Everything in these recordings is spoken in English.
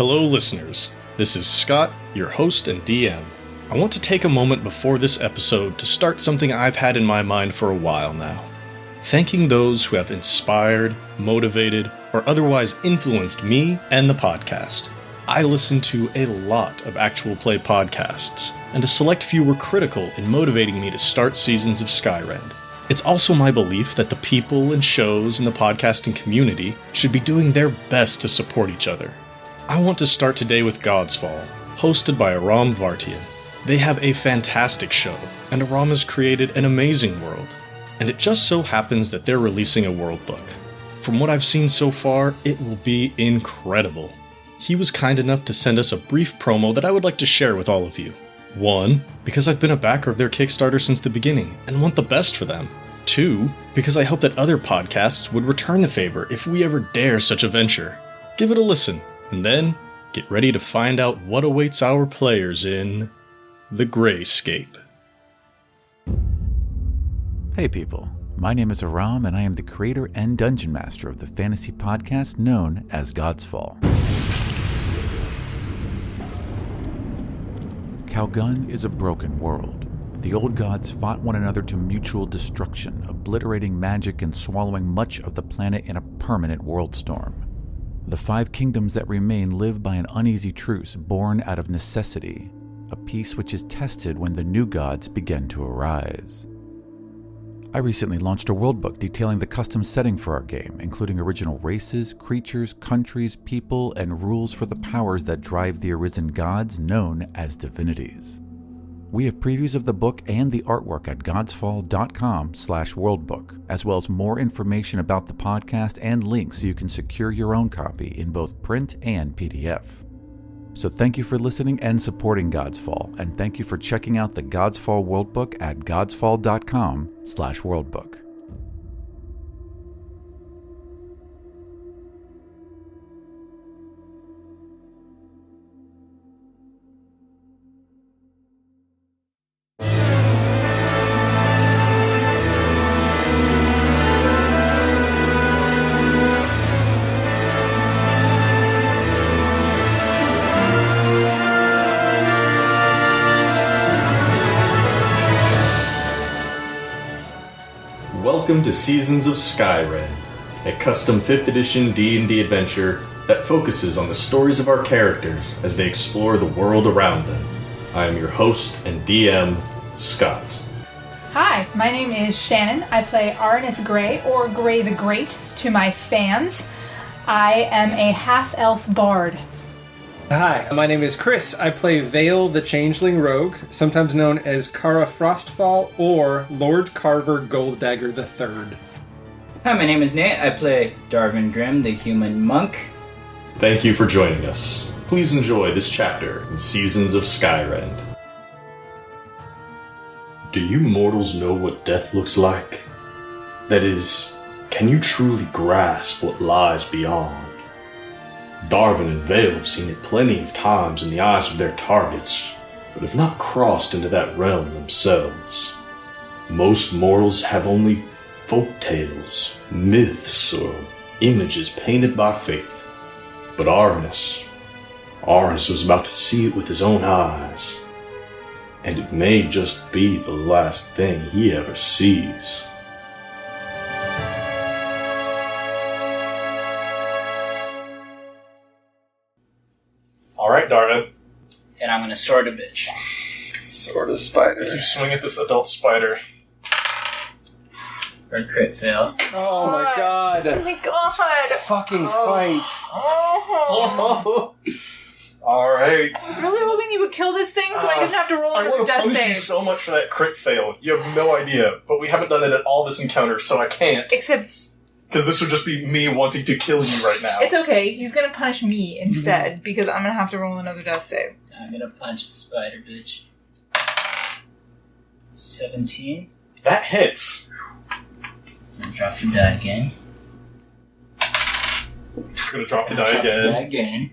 Hello, listeners. This is Scott, your host and DM. I want to take a moment before this episode to start something I've had in my mind for a while now. Thanking those who have inspired, motivated, or otherwise influenced me and the podcast. I listen to a lot of actual play podcasts, and a select few were critical in motivating me to start seasons of Skyrend. It's also my belief that the people and shows in the podcasting community should be doing their best to support each other. I want to start today with God's Fall, hosted by Aram Vartian. They have a fantastic show, and Aram has created an amazing world. And it just so happens that they're releasing a world book. From what I've seen so far, it will be incredible. He was kind enough to send us a brief promo that I would like to share with all of you. 1, because I've been a backer of their Kickstarter since the beginning, and want the best for them. 2, because I hope that other podcasts would return the favor if we ever dare such a venture. Give it a listen. And then, get ready to find out what awaits our players in the Grayscape. Hey people, my name is Aram and I am the creator and dungeon master of the fantasy podcast known as God's Fall. Calgun is a broken world. The old gods fought one another to mutual destruction, obliterating magic and swallowing much of the planet in a permanent world storm. The 5 kingdoms that remain live by an uneasy truce born out of necessity, a peace which is tested when the new gods begin to arise. I recently launched a world book detailing the custom setting for our game, including original races, creatures, countries, people, and rules for the powers that drive the arisen gods known as divinities. We have previews of the book and the artwork at godsfall.com/worldbook, as well as more information about the podcast and links so you can secure your own copy in both print and PDF. So thank you for listening and supporting God's Fall, and thank you for checking out the God's Fall Worldbook at godsfall.com/worldbook. Welcome to Seasons of Skyrend, a custom 5th edition D&D adventure that focuses on the stories of our characters as they explore the world around them. I am your host and DM, Scott. Hi, my name is Shannon. I play Arnis Gray, or Gray the Great, to my fans. I am a half-elf bard. Hi, my name is Chris. I play Vale the Changeling Rogue, sometimes known as Kara Frostfall or Lord Carver Golddagger III. Hi, my name is Nate. I play Darvin Grimm, the Human Monk. Thank you for joining us. Please enjoy this chapter in Seasons of Skyrend. Do you mortals know what death looks like? That is, can you truly grasp what lies beyond? Darvin and Vale have seen it plenty of times in the eyes of their targets, but have not crossed into that realm themselves. Most mortals have only folk tales, myths, or images painted by faith. But Arnis was about to see it with his own eyes, and it may just be the last thing he ever sees. Alright, Darvin. And I'm gonna sword a bitch. Sword of Spider. As you swing at this adult spider. Or a crit fail. Oh my god. Oh my god! Fucking fight. Oh. Alright. I was really hoping you would kill this thing so I didn't have to roll I another want to death punish you save. so much for that crit fail. You have no idea, but we haven't done it at all this encounter, so I can't. Except, Because this would just be me wanting to kill you right now. it's okay. He's gonna punish me instead, because I'm gonna have to roll another death save. I'm gonna punch the spider bitch. 17. That hits. And drop the die again. Gonna drop the die Drop the die again. again.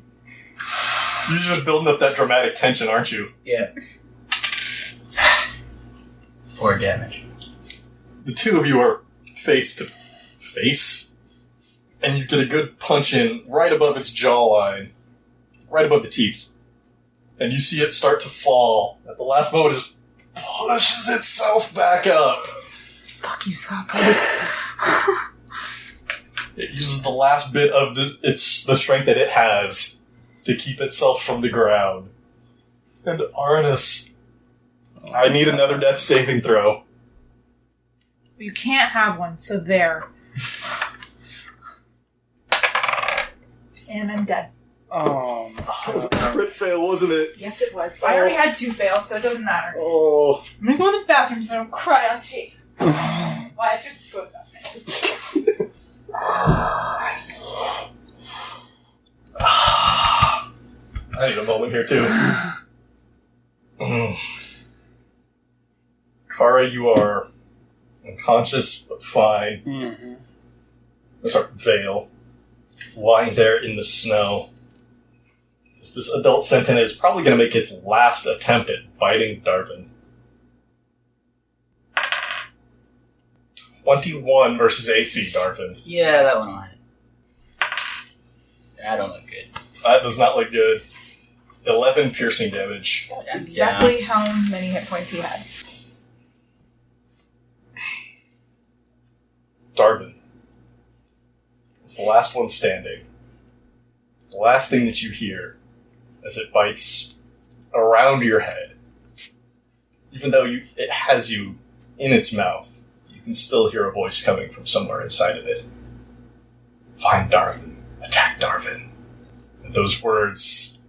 You're just building up that dramatic tension, aren't you? Yeah. 4 damage. The two of you are face to face, and you get a good punch in right above its jawline. right above the teeth. And you see it start to fall. At the last moment, it just pushes itself back up. Fuck you, Scott. It uses the last bit of the strength that it has to keep itself from the ground. And Arnis, I need another death saving throw. You can't have one, so there. And I'm dead. Oh, That was a crit fail, wasn't it? Yes, it was. I already had 2 fails, so it doesn't matter. Oh. I'm gonna go in the bathroom so I don't cry on tape. Well, I have to go to the bathroom. I need a moment here, too. Kara, you are unconscious, but fine. Mm-hmm. Sorry, Vale. Lying there in the snow. This adult Centinid is probably going to make its last attempt at biting Darvin. 21 versus AC, Darvin. Yeah, that one will hit. That don't look good. That does not look good. 11 piercing damage. That's exactly how many hit points he had. Darvin is the last one standing. The last thing that you hear as it bites around your head. Even though it has you in its mouth, you can still hear a voice coming from somewhere inside of it. Find Darvin. Attack Darvin. And those words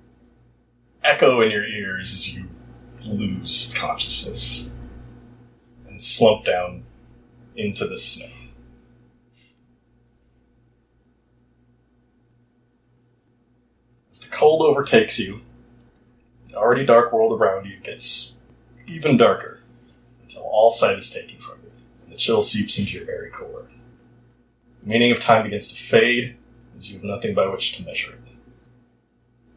echo in your ears as you lose consciousness and slump down into the snow. As the cold overtakes you, the already dark world around you gets even darker until all sight is taken from you, and the chill seeps into your very core. The meaning of time begins to fade as you have nothing by which to measure it.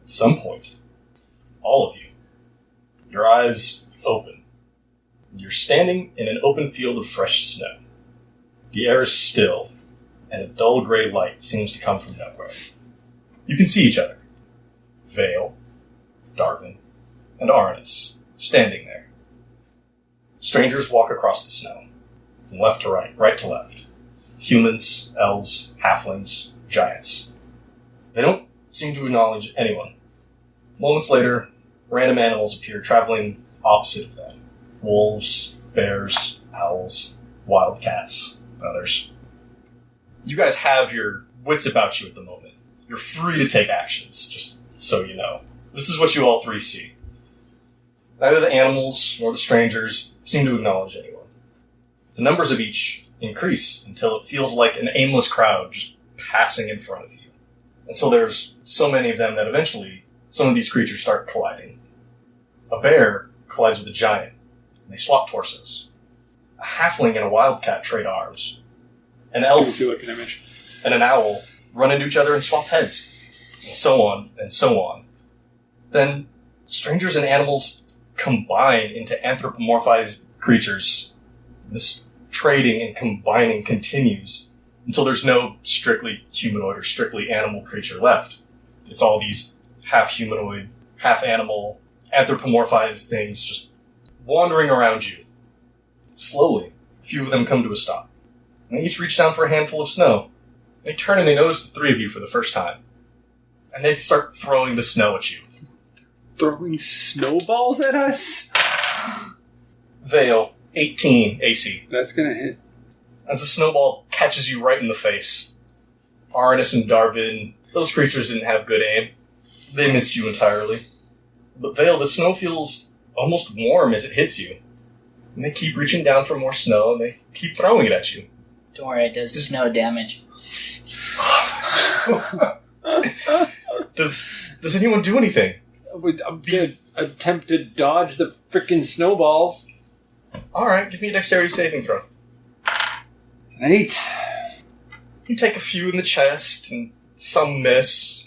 At some point, all of you, your eyes open, and you're standing in an open field of fresh snow. The air is still, and a dull gray light seems to come from nowhere. You can see each other. Vale, Darvin, and Arnis, standing there. Strangers walk across the snow, from left to right, right to left. Humans, elves, halflings, giants. They don't seem to acknowledge anyone. Moments later, random animals appear traveling opposite of them. Wolves, bears, owls, wild cats, and others. You guys have your wits about you at the moment. You're free to take actions, just so you know. This is what you all three see. Neither the animals nor the strangers seem to acknowledge anyone. The numbers of each increase until it feels like an aimless crowd just passing in front of you. Until there's so many of them that eventually some of these creatures start colliding. A bear collides with a giant, and they swap torsos. A halfling and a wildcat trade arms. An elf Like an image. and an owl run into each other and swap heads. And so on, and so on. Then, strangers and animals combine into anthropomorphized creatures. This trading and combining continues until there's no strictly humanoid or strictly animal creature left. It's all these half-humanoid, half-animal, anthropomorphized things just wandering around you. Slowly, a few of them come to a stop. And they each reach down for a handful of snow. They turn and they notice the three of you for the first time. And they start throwing the snow at you. Throwing snowballs at us? Vale, 18 AC. That's gonna hit. As the snowball catches you right in the face. Arnis and Darvin, those creatures didn't have good aim. They missed you entirely. But Vale, the snow feels almost warm as it hits you. And they keep reaching down for more snow, and they keep throwing it at you. Don't worry, it does snow damage. Does anyone do anything? I'm gonna attempt to dodge the frickin' snowballs. Alright, give me a dexterity saving throw. It's an 8. You take a few in the chest, and some miss.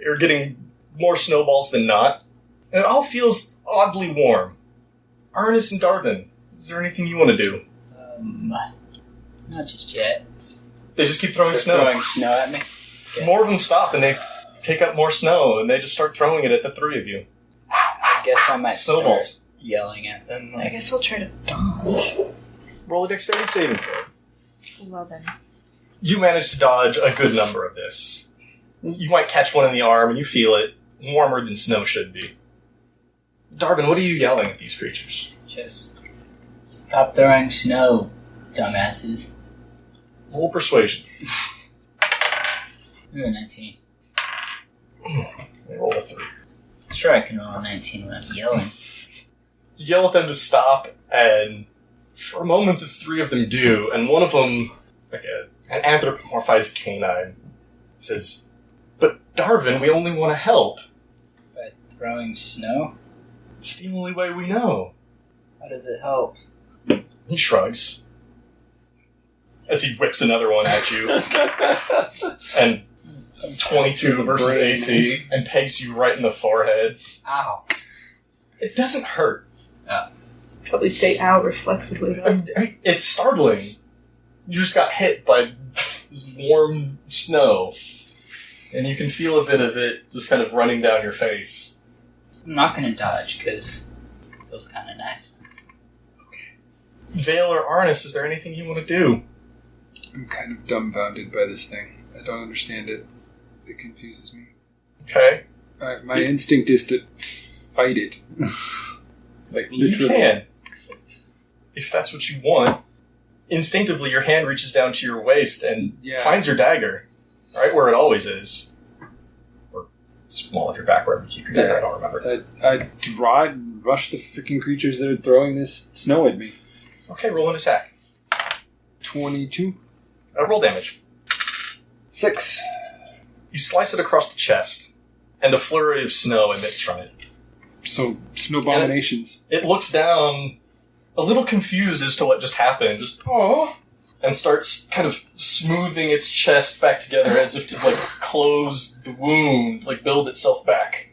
You're getting more snowballs than not. And it all feels oddly warm. Arnis and Darvin, is there anything you want to do? Not just yet. They just keep throwing They're snow. throwing snow at me. Yes. More of them stop, and they pick up more snow, and they just start throwing it at the three of you. I guess I might Snowballs. start yelling at them. I guess I'll try to dodge. Roll a dexterity saving throw. 11. You manage to dodge a good number of this. You might catch one in the arm, and you feel it warmer than snow should be. Darvin, what are you yelling at these creatures? Just stop throwing snow, dumbasses. Roll persuasion. Ooh, 19. They roll a 3. Sure, I can roll a 19 when I'm yelling. You yell at them to stop, and for a moment the three of them do, and one of them, like an anthropomorphized canine, says, "But Darvin, we only want to help. By throwing snow? It's the only way we know." How does it help? He shrugs. As he whips another one at you. And 22 versus AC, and pegs you right in the forehead. Ow. It doesn't hurt. Probably say ow reflexively. It's startling. You just got hit by this warm snow. And you can feel a bit of it just kind of running down your face. I'm not gonna dodge, because it feels kind of nice. Vale or Arnis, is there anything you want to do? I'm kind of dumbfounded by this thing. I don't understand it. It confuses me. Okay. My instinct is to fight it. Like, literally. You can. If that's what you want. Instinctively, your hand reaches down to your waist and finds your dagger. Right where it always is. Or small if you're back wherever you keep your dagger, I don't remember. I draw and rush the freaking creatures that are throwing this snow at me. Okay, roll an attack. 22. Roll damage. 6. You slice it across the chest, and a flurry of snow emits from it. So, snow abominations. It looks down, a little confused as to what just happened, just, "Aww," and starts kind of smoothing its chest back together as if to, like, close the wound, like, build itself back.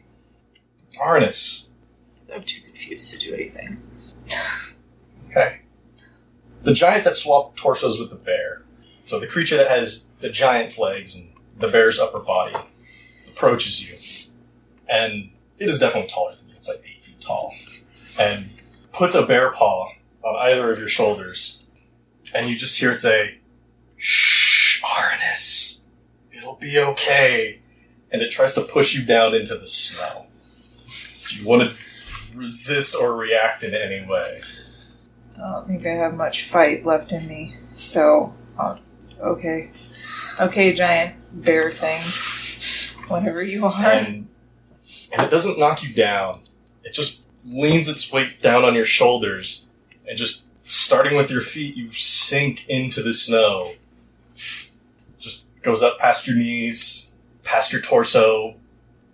Arnis. I'm too confused to do anything. Okay. The giant that swapped torsos with the bear, so the creature that has the giant's legs and the bear's upper body, approaches you. And it is definitely taller than you. It's like 8 feet tall. And puts a bear paw on either of your shoulders. And you just hear it say, "Shh, Arnis. It'll be okay." And it tries to push you down into the snow. Do you want to resist or react in any way? I don't think I have much fight left in me, so, okay. Okay, giant bear thing. Whatever you are. And it doesn't knock you down. It just leans its weight down on your shoulders, and just starting with your feet, you sink into the snow. Just goes up past your knees, past your torso.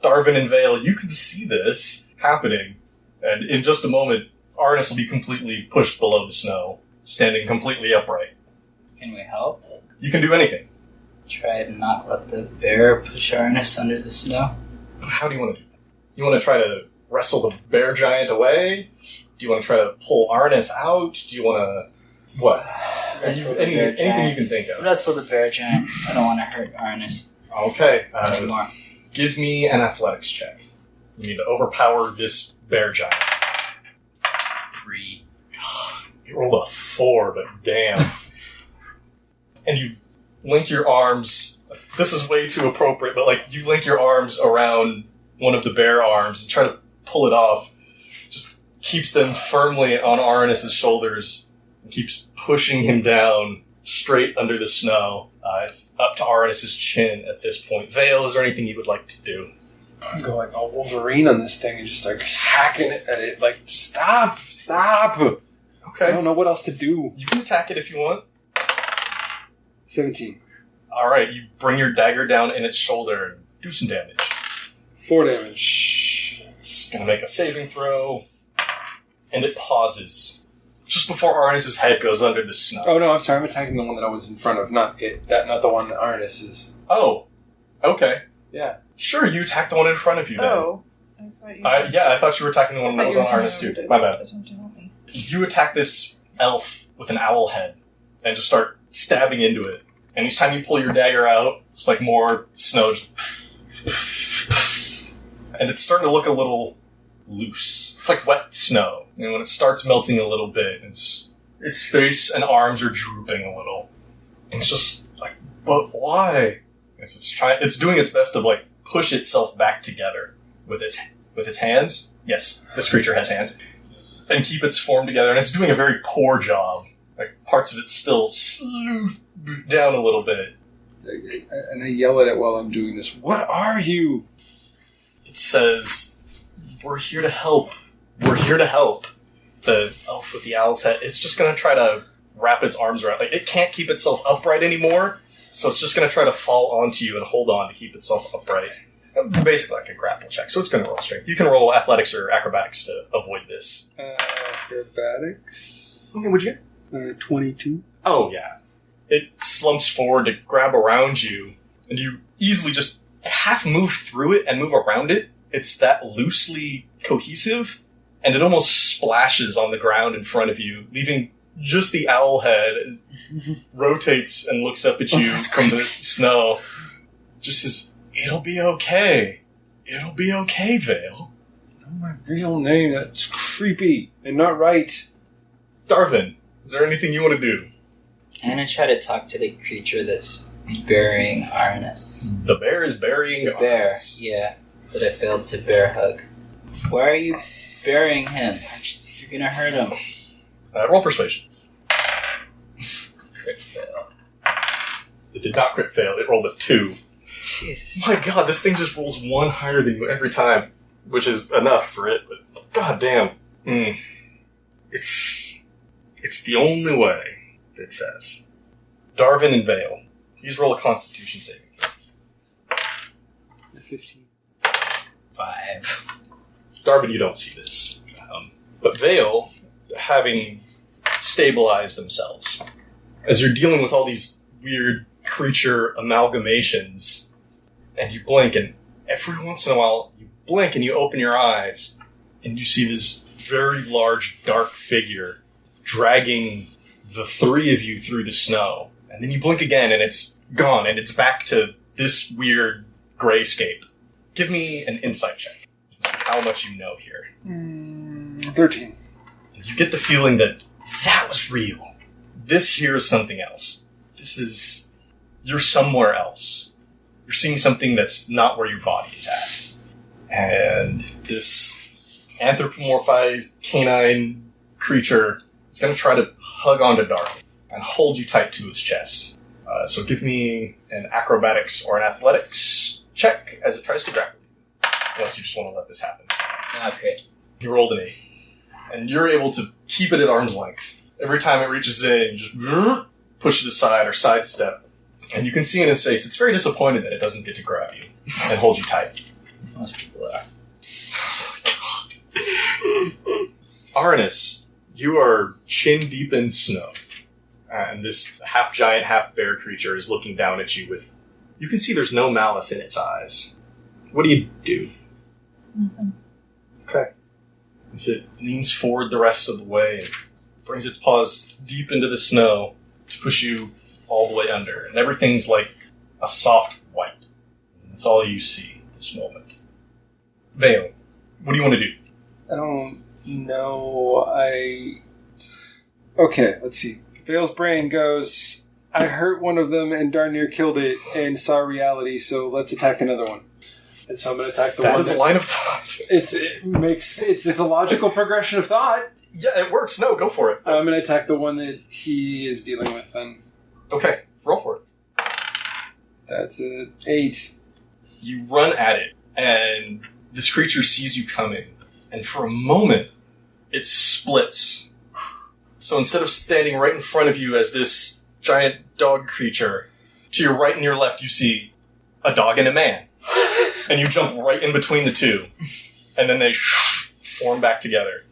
Darvin and Vale, you can see this happening. And in just a moment, Arnis will be completely pushed below the snow, standing completely upright. Can we help? You can do anything. Try to not let the bear push Arnis under the snow? How do you want to do that? You want to try to wrestle the bear giant away? Do you want to try to pull Arnis out? Do you want to... What? Anything you can think of. Wrestle the bear giant. I don't want to hurt Arnis Okay. anymore. Give me an athletics check. You need to overpower this bear giant. 3. You rolled a 4, but damn. And you link your arms. This is way too appropriate, but like you link your arms around one of the bear arms and try to pull it off. Just keeps them firmly on Arnis' shoulders and keeps pushing him down straight under the snow. It's up to Arnis' chin at this point. Vale, is there anything you would like to do? I'm going all Wolverine on this thing and just like hacking at it. Like, stop! Okay. I don't know what else to do. You can attack it if you want. 17. Alright, you bring your dagger down in its shoulder and do some damage. 4 damage. It's going to make a saving throw. And it pauses. Just before Arnis' head goes under the snow. Oh no, I'm sorry. I'm attacking the one that I was in front of, not it. Not the one that Arnis is. Oh. Okay. Yeah. Sure, you attack the one in front of you then. Oh. I thought you I thought you were attacking the one that was on Arnis too. My bad. Me. You attack this elf with an owl head and just start stabbing into it. And each time you pull your dagger out, it's like more snow just And it's starting to look a little loose. It's like wet snow. And when it starts melting a little bit, its face and arms are drooping a little. And it's just like, but why? It's doing its best to like push itself back together with its hands. Yes, this creature has hands. And keep its form together, and it's doing a very poor job. Like, parts of it still sloof down a little bit. And I yell at it while I'm doing this. What are you? It says, we're here to help. We're here to help. The elf with the owl's head, it's just going to try to wrap its arms around. Like, it can't keep itself upright anymore, so it's just going to try to fall onto you and hold on to keep itself upright. Basically like a grapple check, so it's going to roll strength. You can roll athletics or acrobatics to avoid this. Acrobatics. Okay, what'd you get? 22. Oh, yeah. It slumps forward to grab around you, and you easily just half move through it and move around it. It's that loosely cohesive, and it almost splashes on the ground in front of you, leaving just the owl head as rotates and looks up at you from the snow. Just says, it'll be okay. It'll be okay, Vale. Know my real name. That's creepy and not right. Darvin, is there anything you want to do? I'm gonna try to talk to the creature that's burying Arnis. The bear is burying The bear, Arnis. yeah. That I failed to bear hug. Why are you burying him? You're gonna hurt him. Roll persuasion. Crit fail. It did not crit fail. It rolled a 2. Jesus. My god, this thing just rolls 1 higher than you every time, which is enough for it, but god damn. It's the only way, it says. Darvin and Vale, please roll a constitution saving throw. 15. 5. Darvin, you don't see this. But Vale, having stabilized themselves, as you're dealing with all these weird creature amalgamations, and you blink, and every once in a while, you blink and you open your eyes, and you see this very large, dark figure dragging the 3 of you through the snow. And then you blink again, and it's gone, and it's back to this weird grayscape. Give me an insight check. How much you know here. 13. And you get the feeling that was real. This here is something else. You're somewhere else. You're seeing something that's not where your body is at. And this anthropomorphized canine creature is going to try to hug onto Dark and hold you tight to his chest. So give me an acrobatics or an athletics check as it tries to grapple you. Unless you just want to let this happen. Okay. You rolled an 8. And you're able to keep it at arm's length. Every time it reaches in, you just push it aside or sidestep. And you can see in his face, it's very disappointed that it doesn't get to grab you and hold you tight. Most people are. Oh my god. Arnis, you are chin deep in snow. And this half-giant, half-bear creature is looking down at you with... You can see there's no malice in its eyes. What do you do? Mm-hmm. Okay. As it leans forward the rest of the way and brings its paws deep into the snow to push you all the way under. And everything's like a soft white. That's all you see at this moment. Vale, what do you want to do? I don't know. Okay, let's see. Vale's brain goes, I hurt one of them and darn near killed it and saw reality, so let's attack another one. And so I'm going to attack the one That is a line of thought. It's a logical progression of thought. Yeah, it works. No, go for it. I'm going to attack the one that he is dealing with then. Okay, roll for it. That's an 8. You run at it, and this creature sees you coming, and for a moment, it splits. So instead of standing right in front of you as this giant dog creature, to your right and your left you see a dog and a man. And you jump right in between the two, and then they form back together.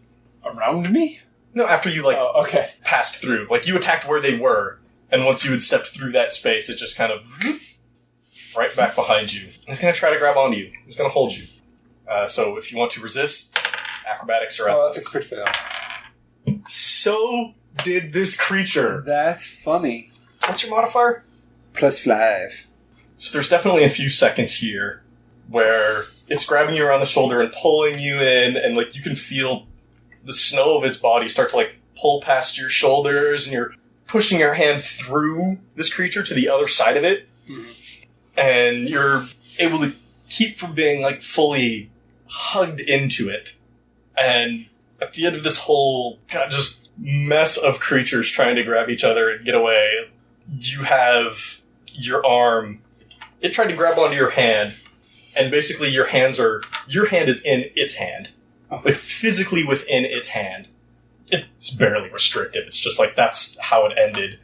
Around me? No, after you, okay. passed through. Like, you attacked where they were, and once you had stepped through that space, it just kind of right back behind you. It's going to try to grab onto you. It's going to hold you. So if you want to resist, acrobatics or athletics. That's a crit fail. So did this creature. That's funny. What's your modifier? +5. So there's definitely a few seconds here where it's grabbing you around the shoulder and pulling you in, and like you can feel the snow of its body start to like pull past your shoulders, and you're pushing your hand through this creature to the other side of it, and you're able to keep from being like fully hugged into it. And at the end of this whole just mess of creatures trying to grab each other and get away, you have your arm. It tried to grab onto your hand, and basically your hand is in its hand. Like physically within its hand. It's barely restrictive. It's just like that's how it ended.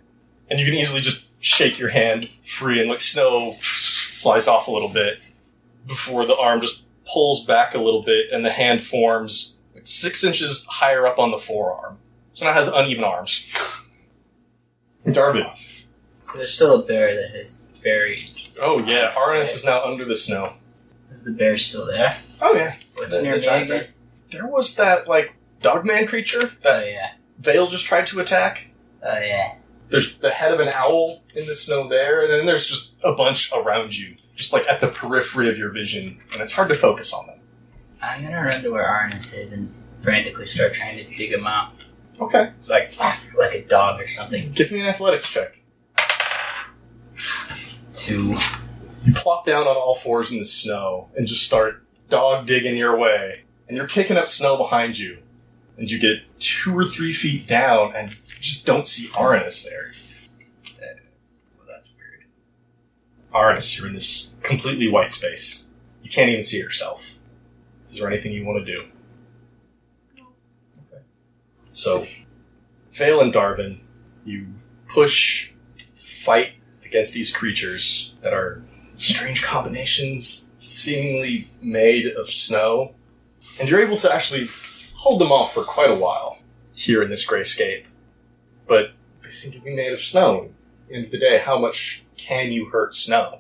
And you can easily just shake your hand free and like snow flies off a little bit before the arm just pulls back a little bit and the hand forms like 6 inches higher up on the forearm. So now it has uneven arms. Darvin. So there's still a bear that has buried. Oh yeah, Arnis is now under the snow. Is the bear still there? Oh yeah. What's near me again? There was that like dogman creature that Oh yeah. Vale just tried to attack. Oh yeah. There's the head of an owl in the snow there, and then there's just a bunch around you, just like at the periphery of your vision, and it's hard to focus on them. I'm gonna run to where Arnis is and frantically start trying to dig him out. Okay. Like a dog or something. Give me an athletics check. 2. You plop down on all fours in the snow and just start dog digging your way, and you're kicking up snow behind you, and you get 2 or 3 feet down and just don't see Arnis there. Well, that's weird. Arnis, you're in this completely white space. You can't even see yourself. Is there anything you want to do? No. Okay. So, Vale and Darvin, you fight against these creatures that are strange combinations, seemingly made of snow, and you're able to actually hold them off for quite a while here in this Grayscape. But they seem to be made of snow. At the end of the day, how much can you hurt snow?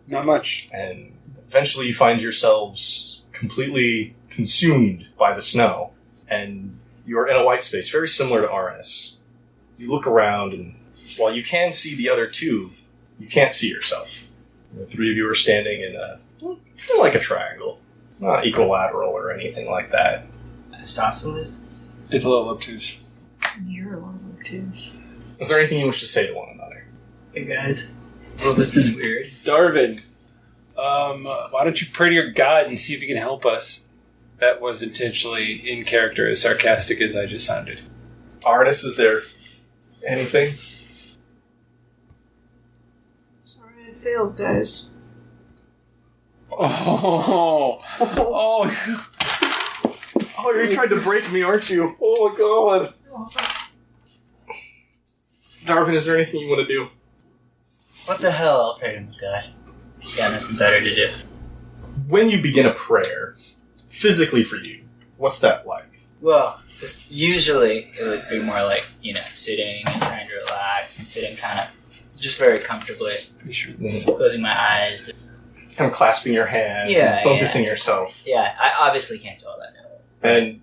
Not much. And eventually you find yourselves completely consumed by the snow, and you're in a white space, very similar to Arnis. You look around, and while you can see the other two, you can't see yourself. The 3 of you are standing in like a triangle. Not equilateral or anything like that. Isosceles? It's a little obtuse. You're one of them too. Is there anything you wish to say to one another? Hey guys. Well, this is weird. Darvin, why don't you pray to your god and see if he can help us? That was intentionally in character, as sarcastic as I just sounded. Arnis, is there anything? Sorry I failed, guys. Oh, Oh, you're trying to break me, aren't you? Oh my god. Darvin, is there anything you want to do? What the hell? I'll pray to my god. Got nothing better to do. When you begin a prayer, physically for you, what's that like? Well, usually it would be more like, sitting and trying to relax and sitting kind of just very comfortably. Closing my eyes. Kind of clasping your hands and focusing yourself. Yeah, I obviously can't do all that. And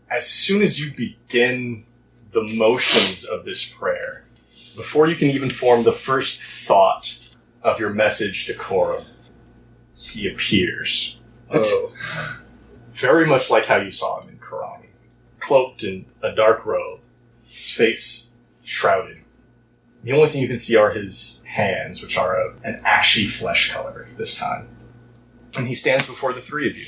as soon as you begin the motions of this prayer, before you can even form the first thought of your message to Korra, he appears. Oh. Very much like how you saw him in Karami. Cloaked in a dark robe, his face shrouded. The only thing you can see are his hands, which are an ashy flesh color this time. And he stands before the 3 of you.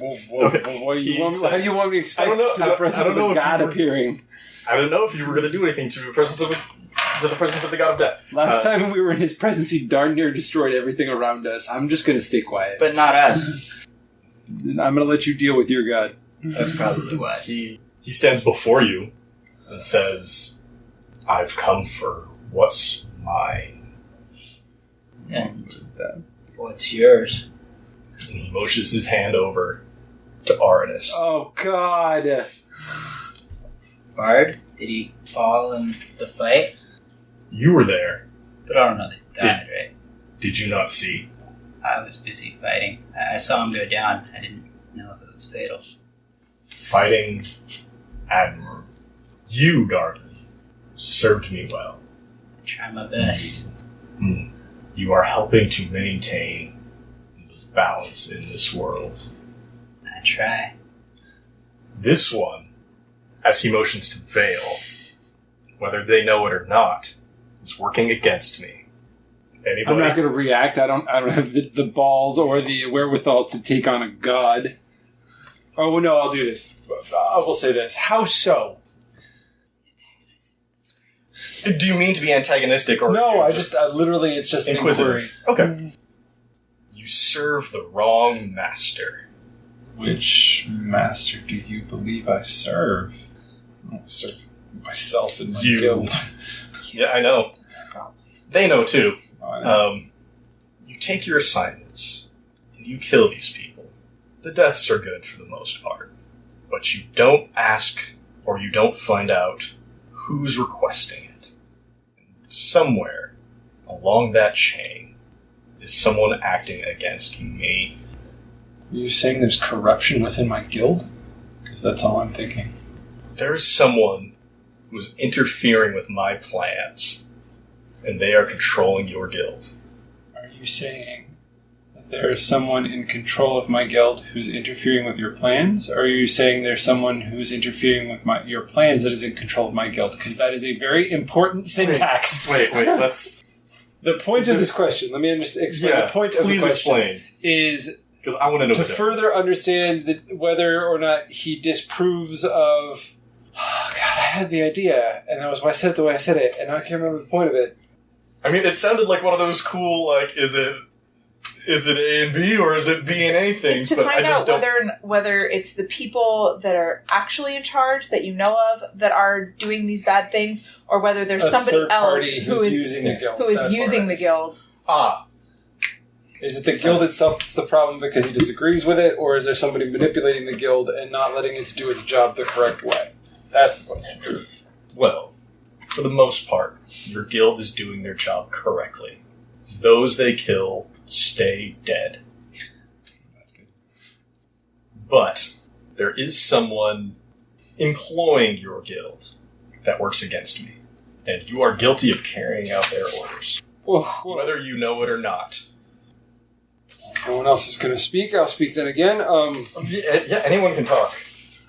How do you want me to expect the presence of the god appearing? I don't know if you were going to do anything to the presence of the god of death. Last time we were in his presence, he darn near destroyed everything around us. I'm just going to stay quiet. But not us. I'm going to let you deal with your god. That's probably why. He stands before you and says, I've come for what's mine. And what's yours? And he motions his hand over to Arnis. Oh, God. Bard? Did he fall in the fight? You were there. But I don't know that he died, right? Did you not see? I was busy fighting. I saw him go down. I didn't know if it was fatal. Fighting admirable. You, Darvin, served me well. I try my best. You are helping to maintain the balance in this world. I try. This one, as he motions to Vale, whether they know it or not, is working against me. Anybody? I'm not going to react. I don't have the balls or the wherewithal to take on a god. Oh, no, I'll do this. I will say this. How so? Do you mean to be antagonistic or... No, I just literally, it's just an inquiry. Okay. You serve the wrong master. Which master do you believe I serve? I don't serve myself and my guild. Yeah, I know. They know too. Oh, I know. You take your assignments, and you kill these people. The deaths are good for the most part. But you don't ask, or you don't find out, who's requesting it. Somewhere along that chain is someone acting against me. Are you saying there's corruption within my guild? Because that's all I'm thinking. There's someone who's interfering with my plans, and they are controlling your guild. Are you saying that there is someone in control of my guild who's interfering with your plans? Or are you saying there's someone who's interfering with your plans that is in control of my guild? Because that is a very important syntax. Wait, let's... The point of this question, let me explain. Yeah, the point of the please question explain. Is... Because I want to know to further understand whether or not he disapproves of... Oh, God, I had the idea, and that was why I said it the way I said it, and now I can't remember the point of it. I mean, it sounded like one of those cool, like, is it A and B, or is it B and A things? It's to find out don't... whether it's the people that are actually in charge, that you know of, that are doing these bad things, or whether there's somebody else who is using the guild. Ah. Is it the guild itself that's the problem because he disagrees with it, or is there somebody manipulating the guild and not letting it do its job the correct way? That's the question. Well, for the most part, your guild is doing their job correctly. Those they kill stay dead. That's good. But there is someone employing your guild that works against me, and you are guilty of carrying out their orders, whether you know it or not. No one else is going to speak. I'll speak then again. Yeah, anyone can talk.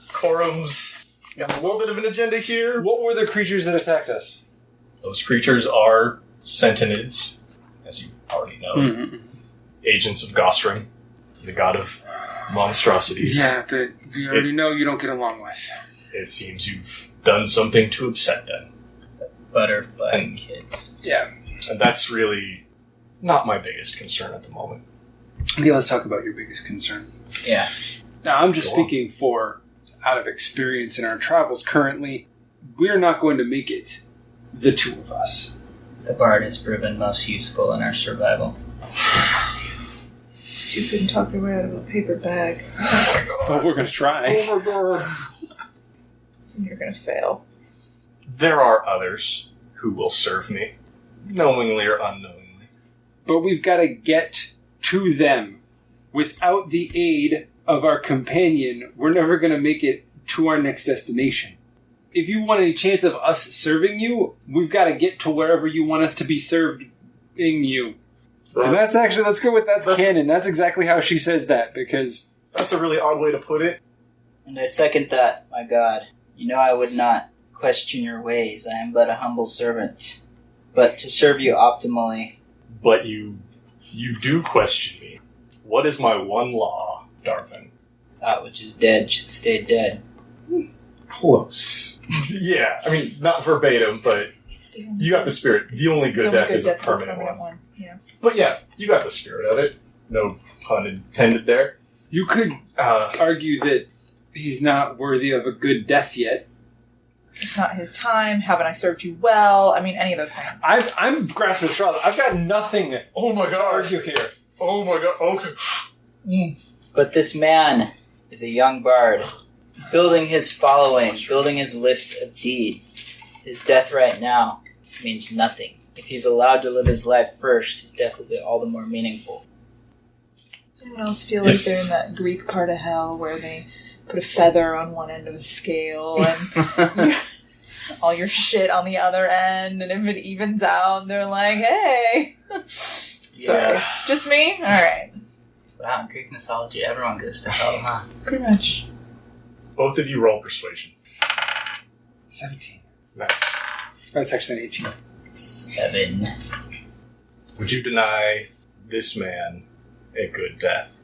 Quorum's got a little bit of an agenda here. What were the creatures that attacked us? Those creatures are Centinids, as you already know. Mm-hmm. Agents of Gosring, the god of monstrosities. Yeah, that we already know you don't get along with. It seems you've done something to upset them. Butterfly kids. Yeah. And that's really not my biggest concern at the moment. Yeah, let's talk about your biggest concern. Yeah. Now, I'm just speaking out of experience in our travels currently. We're not going to make it, the two of us. The bard has proven most useful in our survival. These two couldn't talk their way out of a paper bag. But we're going to try. Oh my god. You're going to fail. There are others who will serve me, knowingly or unknowingly. But we've got to get to them. Without the aid of our companion, we're never going to make it to our next destination. If you want any chance of us serving you, we've got to get to wherever you want us to be serving you. And that's actually, let's go with that's canon. That's exactly how she says that, because... That's a really odd way to put it. And I second that, my god. You know I would not question your ways. I am but a humble servant. But to serve you optimally... But you do question me. What is my one law, Darvin? That which is dead should stay dead. Close. Yeah, I mean, not verbatim, but you got the spirit. The only good death is a permanent one. Yeah. But yeah, you got the spirit of it. No pun intended there. You could argue that he's not worthy of a good death yet. It's not his time. Haven't I served you well? I mean, any of those things. I'm grasping at straws. I've got nothing to argue here. Oh my god, okay. But this man is a young bard, building his following, building his list of deeds. His death right now means nothing. If he's allowed to live his life first, his death will be all the more meaningful. Does anyone else feel like they're in that Greek part of hell where they put a feather on one end of the scale and all your shit on the other end, and if it evens out, they're like, hey. Sorry. Yeah. Just me? Alright. Wow, in Greek mythology, everyone goes to hell, huh? Pretty much. Both of you roll persuasion. 17. Nice. That's actually an 18. 7. Would you deny this man a good death?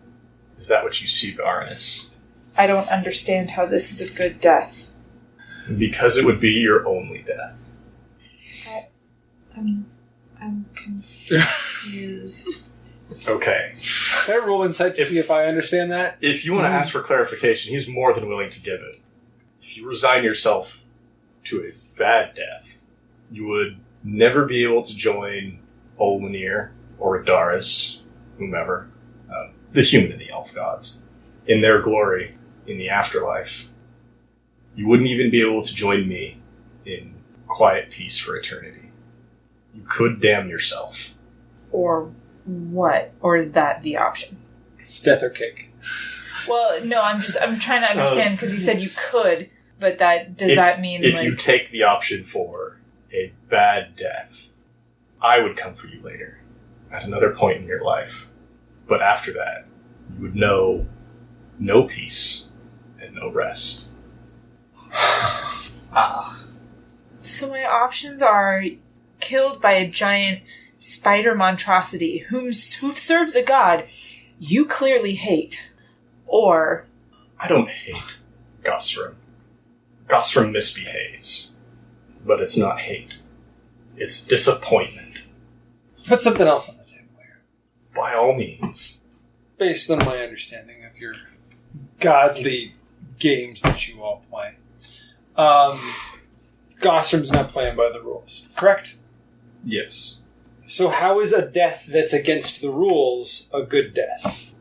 Is that what you seek, Arnis? I don't understand how this is a good death. Because it would be your only death. I'm confused. Okay. Can I roll insight to see if I understand that? If you want to ask for clarification, he's more than willing to give it. If you resign yourself to a bad death, you would never be able to join Olmenir or Adaris, whomever, the human and the elf gods, in their glory in the afterlife. You wouldn't even be able to join me in quiet peace for eternity. You could damn yourself. Or what? Or is that the option? It's death or cake. Well, no, I'm trying to understand because he said you could, but does that mean if you take the option for a bad death, I would come for you later, at another point in your life. But after that, you would know no peace and no rest. So my options are killed by a giant spider monstrosity who serves a god you clearly hate, or... I don't hate Gosram. Gosram misbehaves. But it's not hate. It's disappointment. Put something else on the table here. By all means. Based on my understanding of your godly games that you all play. Gosram's not playing by the rules, correct? Yes. So how is a death that's against the rules a good death?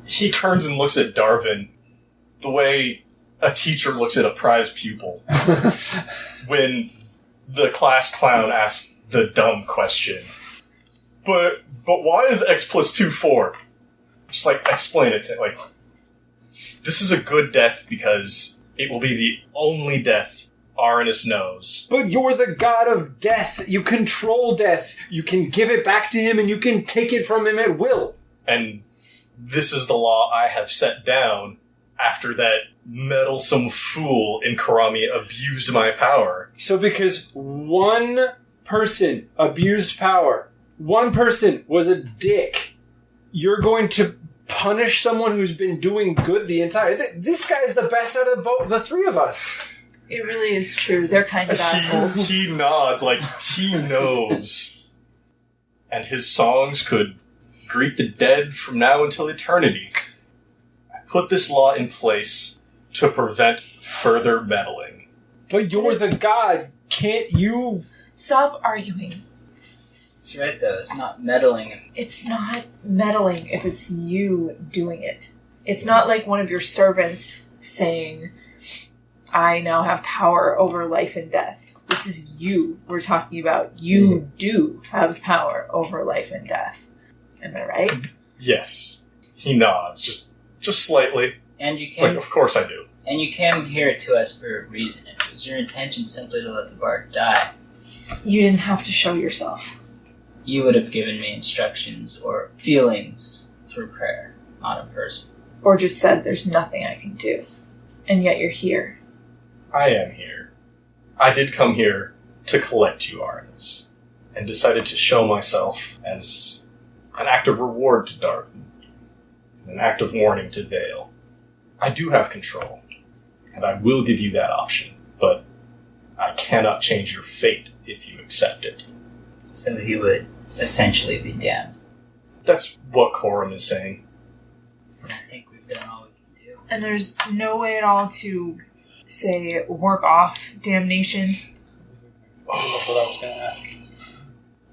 He turns and looks at Darvin the way a teacher looks at a prize pupil when the class clown asks the dumb question. But why is X plus 2 4? Just, explain it to him. This is a good death because it will be the only death Arnis knows. But you're the god of death. You control death. You can give it back to him and you can take it from him at will. And this is the law I have set down after that meddlesome fool in Karami abused my power. So because one person abused power, one person was a dick, you're going to punish someone who's been doing good the entire... This guy is the best out of the three of us. It really is true. They're kind of assholes. He nods like he knows. And his songs could greet the dead from now until eternity. I put this law in place to prevent further meddling. But you're the god. Can't you... Stop arguing. It's right, though. It's not meddling. It's not meddling if it's you doing it. It's not like one of your servants saying, I now have power over life and death. This is you we're talking about. You do have power over life and death. Am I right? Yes. He nods, just slightly. And you It's came, of course I do. and you came here to us for a reason. It was your intention simply to let the bard die. You didn't have to show yourself. You would have given me instructions or feelings through prayer, not in person. Or just said there's nothing I can do. And yet you're here. I am here. I did come here to collect you, Arnis, and decided to show myself as an act of reward to Darvin, and an act of warning to Vale. I do have control, and I will give you that option, but I cannot change your fate if you accept it. So he would essentially be damned. That's what Coram is saying. I think we've done all we can do. And there's no way at all to, say, work off damnation. That's what I was going to ask.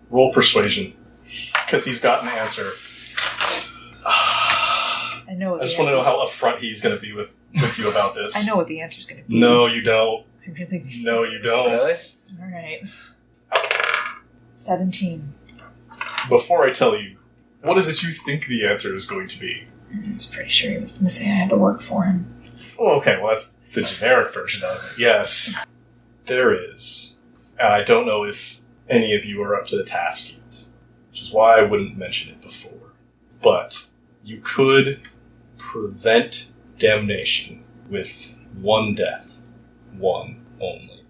Roll persuasion, because he's got an answer. I know what I just want to know how upfront he's going to be with you about this. I know what the answer's going to be. No, you don't. I really do. No, you don't. Really? Alright. 17. Before I tell you, what is it you think the answer is going to be? I was pretty sure he was going to say I had to work for him. Well, okay, well, that's the generic version of it. Yes, there is. And I don't know if any of you are up to the task yet, which is why I wouldn't mention it before. But You could prevent damnation with one death. One only.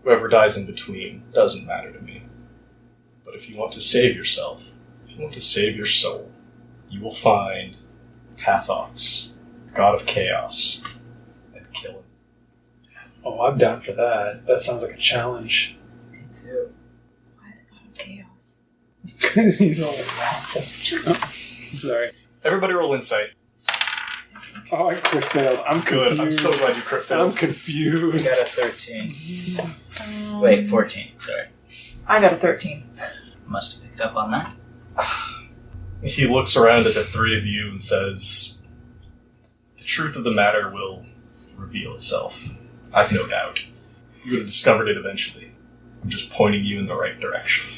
Whoever dies in between doesn't matter to me. But if you want to save yourself, if you want to save your soul, you will find Pathox, god of chaos, and kill him. Oh, I'm down for that. That sounds like a challenge. Me too. Why the god of chaos? He's all wrathful. Sorry. Everybody roll insight. Oh, I crit failed. I'm Good. confused. I'm so glad you crit I'm failed. I confused. got a 13. Wait, 14. Sorry. I got a 13. Must have picked up on that. He looks around at the three of you and says, the truth of the matter will reveal itself. I've no doubt. You would have discovered it eventually. I'm just pointing you in the right direction.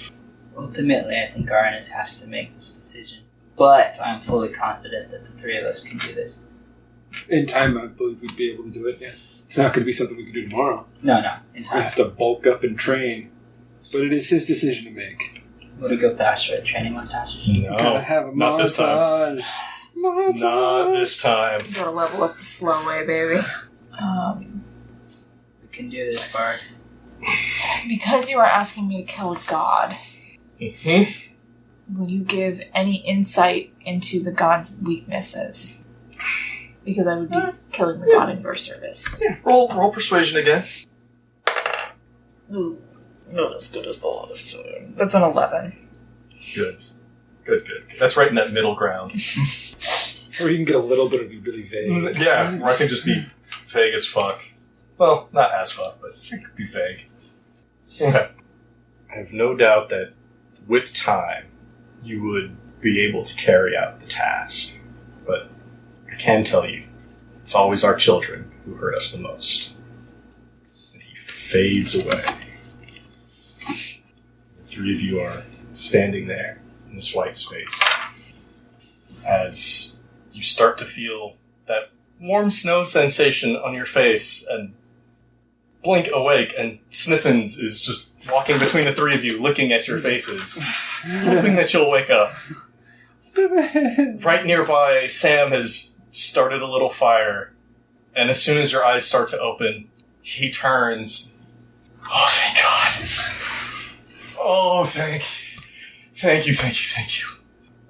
Ultimately, I think Arnis has to make this decision. But I'm fully confident that the three of us can do this. In time, I believe we'd be able to do it, yeah. It's not going to be something we can do tomorrow. No, in We time. have to bulk up and train. But it is his decision to make. Would it go faster at training montages? No, Gotta have a not this time. montage. Not this time. Gotta level up the slow way, baby. We can do this, Bard. Because you are asking me to kill a god, Mm-hmm. will you give any insight into the god's weaknesses? Because I would be killing the god in your service. Yeah, roll persuasion again. Ooh, not as good as the last time. That's an 11. Good. That's right in that middle ground. Or you can get a little bit of be really vague. Yeah, or I can just be vague as fuck. Well, not as fuck, but it could be vague. Okay. I have no doubt that with time, you would be able to carry out the task. But I can tell you, it's always our children who hurt us the most. And he fades away. The three of you are standing there in this white space as you start to feel that warm snow sensation on your face and blink awake, and Sniffins is just walking between the three of you, looking at your faces, hoping that you'll wake up. Right nearby, Sam has started a little fire, and as soon as your eyes start to open, he turns. Oh, thank God. Oh, thank you.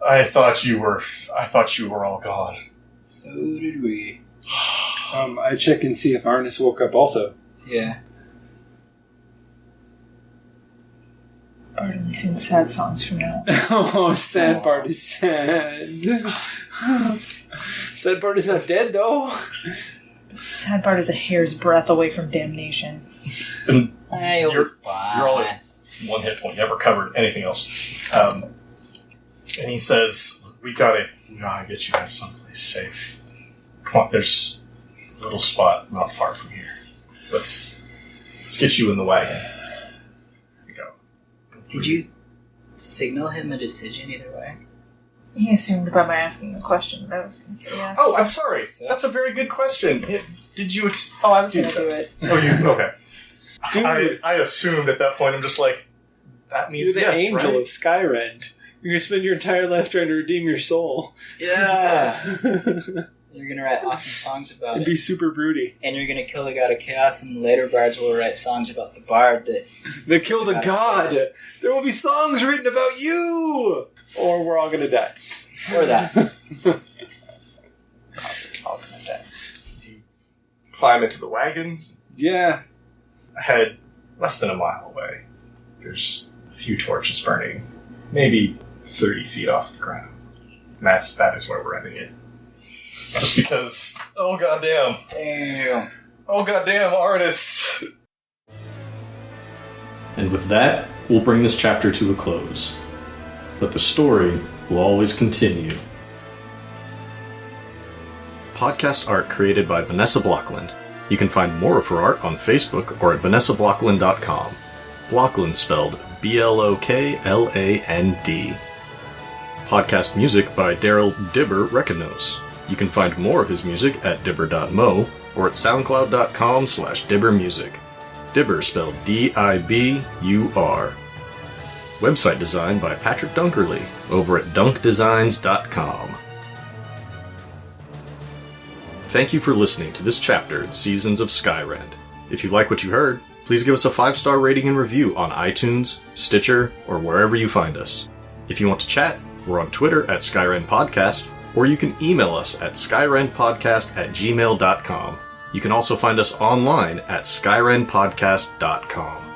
I thought you were all gone. So did we. I check and see if Arnis woke up also. Yeah. Bard only sings sad songs from now. Oh, sad part is sad. Sad part is not dead, though. Sad Bard is a hair's breadth away from damnation. And You're you're all at one hit point. You haven't recovered anything else. And he says, we gotta get you guys someplace safe. Come on, there's a little spot not far from here. Let's get you in the wagon. Here we go. Did you signal him a decision either way? He assumed by my asking the question that I was going to say yes. Oh, I'm sorry. That's a very good question. Did you... I was going to do it. Oh, you... Okay. Dude. I assumed at that point, I'm just like, that means You're the yes, angel right? of Skyrend. You're going to spend your entire life trying to redeem your soul. Yeah! You're gonna write awesome songs about It'd it. be super broody. And you're gonna kill the god of chaos, and later bards will write songs about the bard that... They killed a god! There will be songs written about you! Or we're all going to die. Or that. All gonna die. You climb into the wagons. Yeah. Ahead, less than a mile away, there's a few torches burning, maybe 30 feet off the ground. And that is where we're ending it. Just because, oh goddamn. Damn. Oh goddamn, artists! And with that, we'll bring this chapter to a close. But the story will always continue. Podcast art created by Vanessa Blockland. You can find more of her art on Facebook or at vanessablockland.com. Blockland spelled Blokland. Podcast music by Daryl Dibber Rekinos. You can find more of his music at dibber.mo or at soundcloud.com/dibbermusic. Dibber spelled Dibur. Website design by Patrick Dunkerley over at dunkdesigns.com. Thank you for listening to this chapter in Seasons of Skyrend. If you like what you heard, please give us a 5-star rating and review on iTunes, Stitcher, or wherever you find us. If you want to chat, we're on Twitter at Skyrend Podcast, or you can email us at skyrendpodcast@gmail.com. You can also find us online at skyrendpodcast.com.